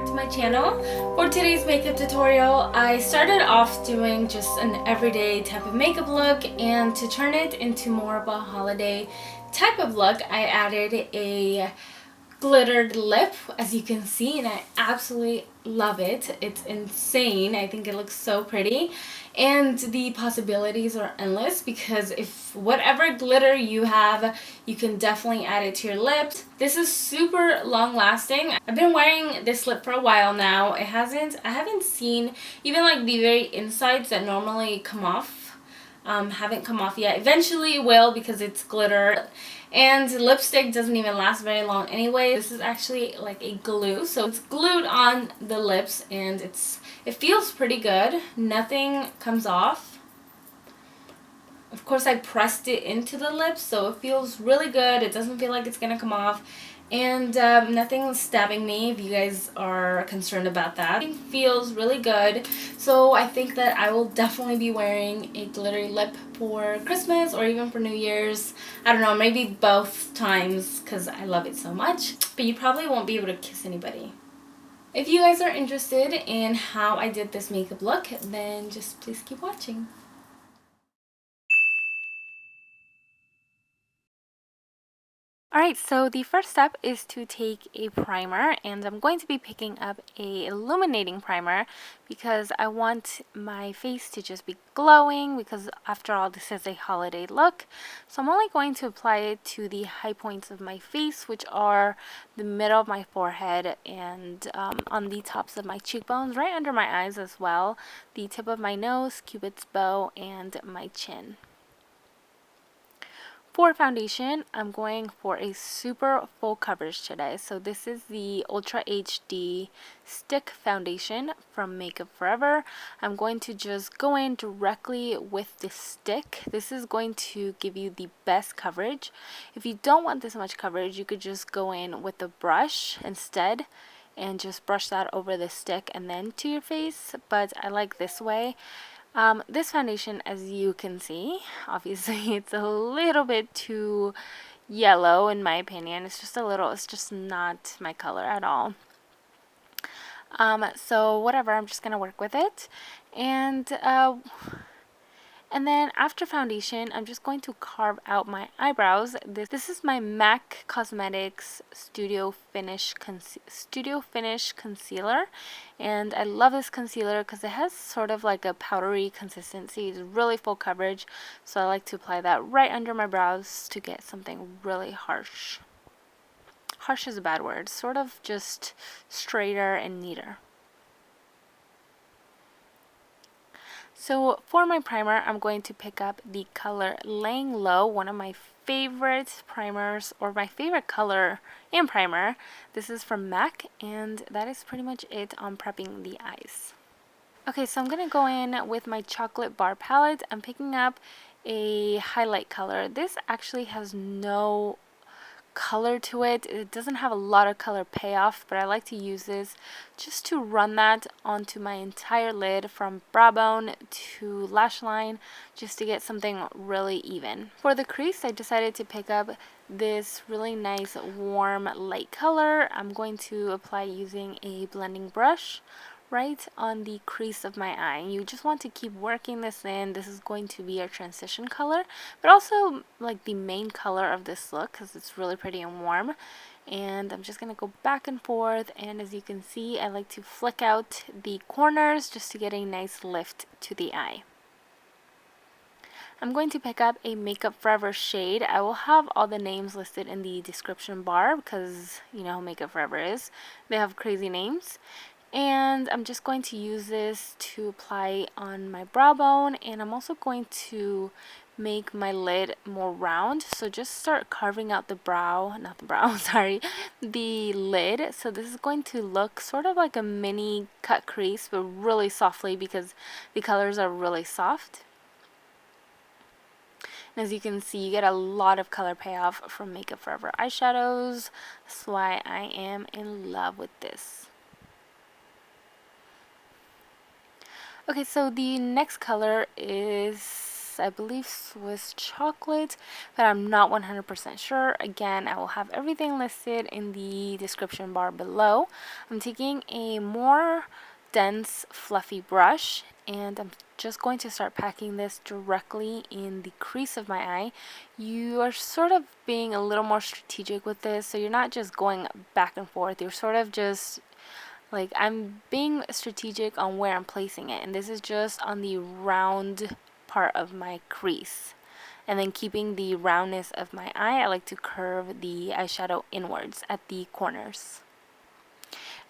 back to my channel. For today's makeup tutorial, I started off doing just an everyday type of makeup look, and to turn it into more of a holiday type of look, I added a glittered lip, as you can see, and I absolutely love it. It's insane. I think it looks so pretty, and the possibilities are endless because if whatever glitter you have, you can definitely add it to your lips. This is super long lasting. I've been wearing this lip for a while now. I haven't seen even like the very insides that normally come off haven't come off yet. Eventually it will because it's glitter, and lipstick doesn't even last very long anyway. This is actually like a glue, so it's glued on the lips, and it feels pretty good. Nothing comes off. Of course, I pressed it into the lips, so it feels really good. It doesn't feel like it's gonna come off, and nothing's stabbing me if you guys are concerned about that. It feels really good, so I think that I will definitely be wearing a glittery lip for Christmas or even for New Year's. I don't know, maybe both times because I love it so much, but you probably won't be able to kiss anybody. If you guys are interested in how I did this makeup look, then just please keep watching. Alright, so the first step is to take a primer, and I'm going to be picking up a illuminating primer because I want my face to just be glowing, because after all, this is a holiday look. So I'm only going to apply it to the high points of my face, which are the middle of my forehead and on the tops of my cheekbones, right under my eyes as well, the tip of my nose, Cupid's bow, and my chin. For foundation, I'm going for a super full coverage today. So this is the Ultra HD Stick Foundation from Makeup Forever. I'm going to just go in directly with the stick. This is going to give you the best coverage. If you don't want this much coverage, you could just go in with a brush instead and just brush that over the stick and then to your face. But I like this way. This foundation, as you can see, obviously it's a little bit too yellow in my opinion. It's just not my color at all. So whatever, I'm just gonna work with it. And then after foundation, I'm just going to carve out my eyebrows. This is my MAC Cosmetics Studio Finish Concealer. And I love this concealer because it has sort of like a powdery consistency. It's really full coverage. So I like to apply that right under my brows to get something really harsh. Harsh is a bad word. Sort of just straighter and neater. So for my primer, I'm going to pick up the color Laying Low, one of my favorite primers, or my favorite color and primer. This is from MAC, and that is pretty much it on prepping the eyes. Okay, so I'm going to go in with my chocolate bar palette. I'm picking up a highlight color. This actually has no color to it. It doesn't have a lot of color payoff, but I like to use this just to run that onto my entire lid from brow bone to lash line, just to get something really even. For the crease, I decided to pick up this really nice warm light color. I'm going to apply using a blending brush right on the crease of my eye. You just want to keep working this in. This is going to be our transition color, but also like the main color of this look because it's really pretty and warm. And I'm just going to go back and forth, and as you can see, I like to flick out the corners just to get a nice lift to the eye. I'm going to pick up a Makeup Forever shade. I will have all the names listed in the description bar because you know how Makeup Forever is. They have crazy names. And I'm just going to use this to apply on my brow bone, and I'm also going to make my lid more round. So just start carving out the the lid. So this is going to look sort of like a mini cut crease, but really softly because the colors are really soft. And as you can see, you get a lot of color payoff from Makeup Forever eyeshadows. That's why I am in love with this. Okay, so the next color is is, I believe, Swiss chocolate, but I'm not 100% sure. Again, I will have everything listed in the description bar below. I'm taking a more dense, fluffy brush, and I'm just going to start packing this directly in the crease of my eye. You are sort of being a little more strategic with this, so you're not just going back and forth. You're sort of just like, I'm being strategic on where I'm placing it, and this is just on the round part of my crease. And then keeping the roundness of my eye, I like to curve the eyeshadow inwards at the corners.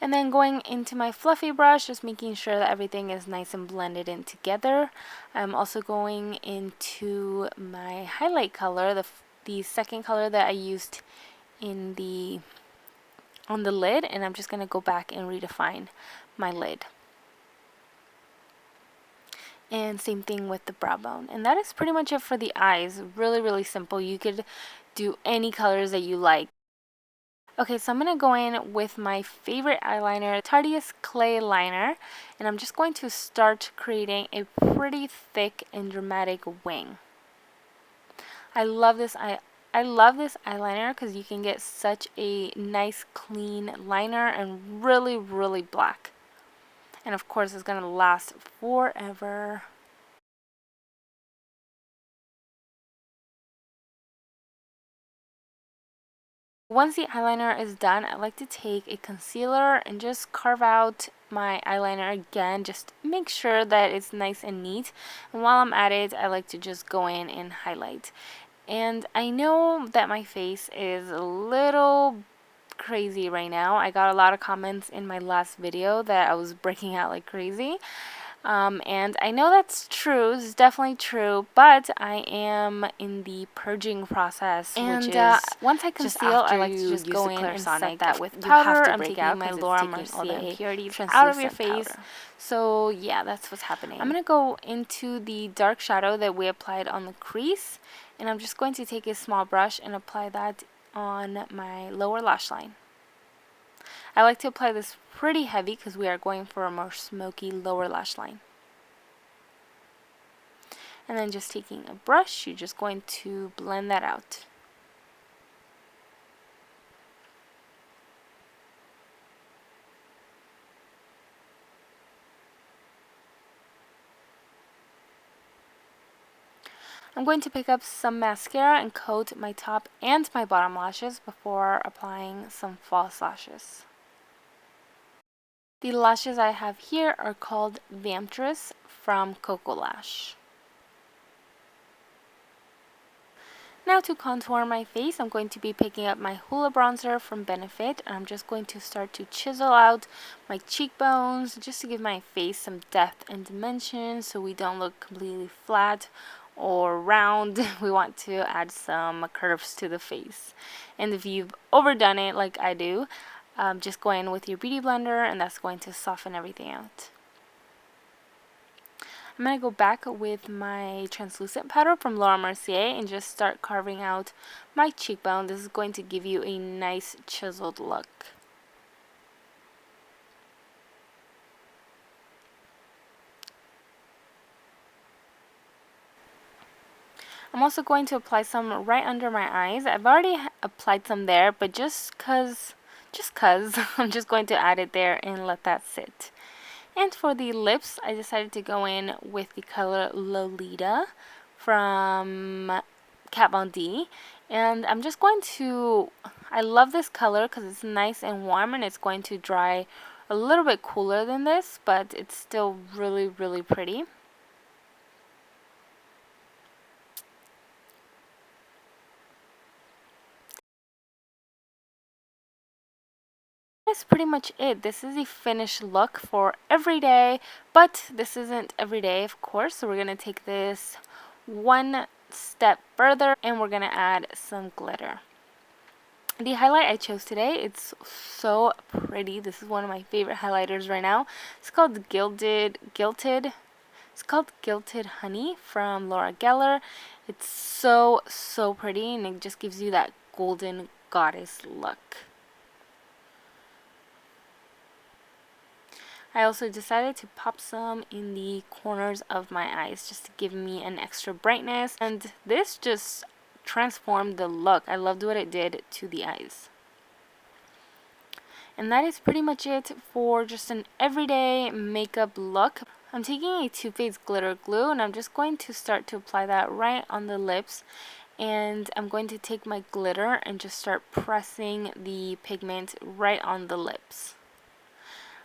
And then going into my fluffy brush, just making sure that everything is nice and blended in together. I'm also going into my highlight color, the second color that I used in on the lid, and I'm just going to go back and redefine my lid. And same thing with the brow bone. And that is pretty much it for the eyes. Really, really simple. You could do any colors that you like. Okay, so I'm going to go in with my favorite eyeliner, Tarteist Clay Liner, and I'm just going to start creating a pretty thick and dramatic wing. I love this eyeliner because you can get such a nice clean liner and really, really black. And of course, it's going to last forever. Once the eyeliner is done, I like to take a concealer and just carve out my eyeliner again. Just make sure that it's nice and neat. And while I'm at it, I like to just go in and highlight. And I know that my face is a little crazy right now. I got a lot of comments in my last video that I was breaking out like crazy. And I know that's true, it's definitely true, but I am in the purging process, and which is once I conceal, I like to just go in and set that with powder. I'm taking my Laura Mercier impurities out of your face. So yeah, that's what's happening. I'm going to go into the dark shadow that we applied on the crease, and I'm just going to take a small brush and apply that on my lower lash line. I like to apply this pretty heavy because we are going for a more smoky lower lash line. And then just taking a brush, you're just going to blend that out. I'm going to pick up some mascara and coat my top and my bottom lashes before applying some false lashes. The lashes I have here are called Vamptress from Coco Lash. Now to contour my face, I'm going to be picking up my Hoola bronzer from Benefit, and I'm just going to start to chisel out my cheekbones just to give my face some depth and dimension so we don't look completely flat or round. We want to add some curves to the face. And if you've overdone it like I do, just go in with your beauty blender, and that's going to soften everything out. I'm going to go back with my translucent powder from Laura Mercier and just start carving out my cheekbone. This is going to give you a nice chiseled look. I'm also going to apply some right under my eyes. I've already applied some there, but just cause I'm just going to add it there and let that sit. And for the lips, I decided to go in with the color Lolita from Kat Von D. And I'm just going to, I love this color because it's nice and warm, and it's going to dry a little bit cooler than this, but it's still really, really pretty. That's pretty much it. This is the finished look for every day, but this isn't every day, of course, so we're going to take this one step further and we're going to add some glitter. The highlight I chose today, it's so pretty. This is one of my favorite highlighters right now. It's called Gilted. It's called Gilted Honey from Laura Geller. It's so, so pretty, and it just gives you that golden goddess look. I also decided to pop some in the corners of my eyes just to give me an extra brightness, and this just transformed the look. I loved what it did to the eyes. And that is pretty much it for just an everyday makeup look. I'm taking a Too Faced glitter glue and I'm just going to start to apply that right on the lips. And I'm going to take my glitter and just start pressing the pigment right on the lips.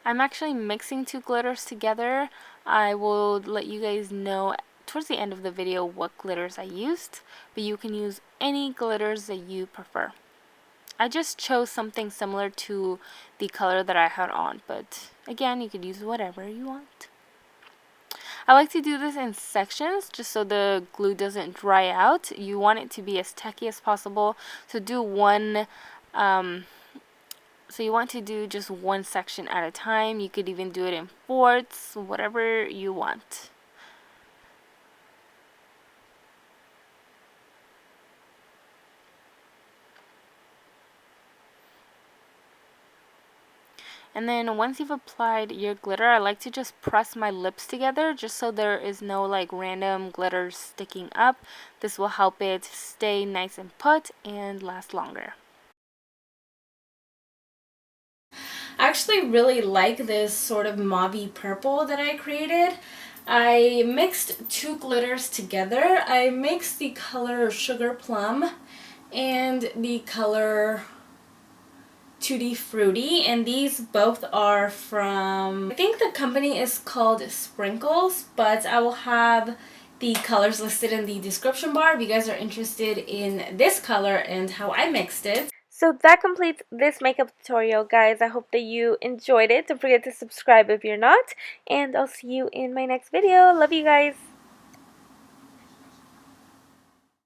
I'm actually mixing two glitters together. I will let you guys know towards the end of the video what glitters I used, but you can use any glitters that you prefer. I just chose something similar to the color that I had on, but again, you could use whatever you want. I like to do this in sections just so the glue doesn't dry out. You want it to be as tacky as possible, so do one so you want to do just one section at a time. You could even do it in fourths, whatever you want. And then once you've applied your glitter, I like to just press my lips together just so there is no like random glitter sticking up. This will help it stay nice and put and last longer. I actually really like this sort of mauvey purple that I created. I mixed two glitters together. I mixed the color Sugar Plum and the color Tutti Frutti, and these both are from, I think the company is called Sprinkles, but I will have the colors listed in the description bar if you guys are interested in this color and how I mixed it. So that completes this makeup tutorial, guys. I hope that you enjoyed it. Don't forget to subscribe if you're not, and I'll see you in my next video. Love you guys.